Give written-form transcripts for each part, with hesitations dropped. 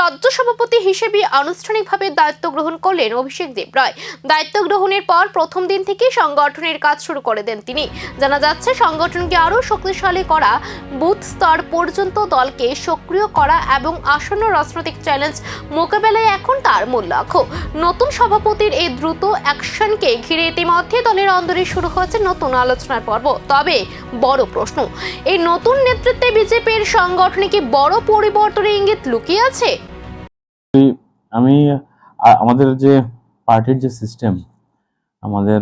রাজ্য সভাপতি হিসেবে আনুষ্ঠানিকভাবে দায়িত্ব গ্রহণ করলেন অভিষেক দেব রায়। দায়িত্ব গ্রহণের পর প্রথম দিন থেকেই সংগঠনের কাজ শুরু করে দেন তিনি। জানা যাচ্ছে, সংগঠনকে আরও শক্তিশালী করা, বুথ স্তর পর্যন্ত দলকে সক্রিয় করা এবং আসন্ন রাজনৈতিক চ্যালেঞ্জ মোকাবেলায় এখন তার মূল লক্ষ্য। নতুন সভাপতির এই দ্রুত অ্যাকশনকে ঘিরে ইতিমধ্যে দলের অন্দরে শুরু হয়েছে নতুন আলোচনার পর্ব। তবে বড় প্রশ্ন, এই নতুন নেতৃত্বে বিজেপির সংগঠনে কি বড় পরিবর্তনের ইঙ্গিত লুকিয়ে আছে? আমাদের যে পার্টির যে সিস্টেম, আমাদের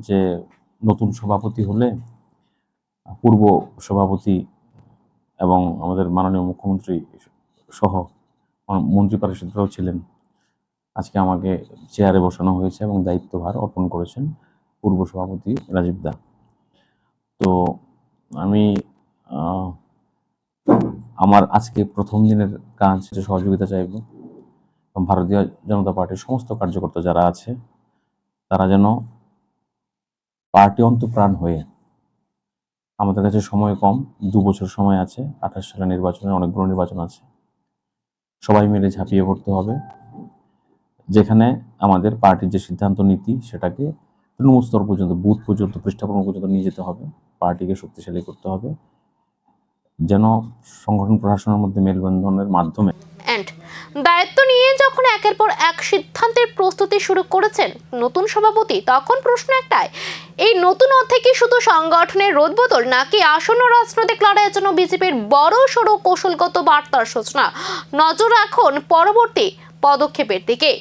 যে নতুন সভাপতি হলে পূর্ব সভাপতি এবং আমাদের মাননীয় মুখ্যমন্ত্রী সহ মন্ত্রী পরিষদরাও ছিলেন। আজকে আমাকে চেয়ারে বসানো হয়েছে এবং দায়িত্বভার অর্পণ করেছেন পূর্ব সভাপতি রাজীব দা। তো আমি আমার আজকে প্রথম দিনের কাজ সহযোগিতা চাইব। ভারতীয় জনতা পার্টির সমস্ত কার্যকর্তা যারা আছে তারা যেন পার্টি অন্তঃপ্রাণ হয়ে, আমাদের কাছে সময় কম, 2 বছর সময় আছে, 28 সালে নির্বাচনের অনেকগুলো নির্বাচন আছে, সবাই মিলে ঝাঁপিয়ে পড়তে হবে। যেখানে আমাদের পার্টির যে সিদ্ধান্ত নীতি সেটাকে তৃণমূল স্তর পর্যন্ত, বুথ পর্যন্ত, পৃষ্ঠাপন্ন পর্যন্ত নিয়ে যেতে হবে, পার্টিকে শক্তিশালী করতে হবে, যেন সংগঠন প্রশাসনের মধ্যে মেলবন্ধনের মাধ্যমে। দায়িত্ব নিয়ে যখন একের পর এক সিদ্ধান্তের প্রস্তুতি শুরু করেছেন নতুন সভাপতি, তখন প্রশ্ন একটাই, এই নতুন অধ্যায় কি শুধু সংগঠনের রদবদল, নাকি আসন্ন রাজনৈতিক লড়াইয়ের জন্য বিজেপির বড় সড়ো কৌশলগত বার্তার সূচনা? নজর রাখুন পরবর্তী পদক্ষেপের দিকে।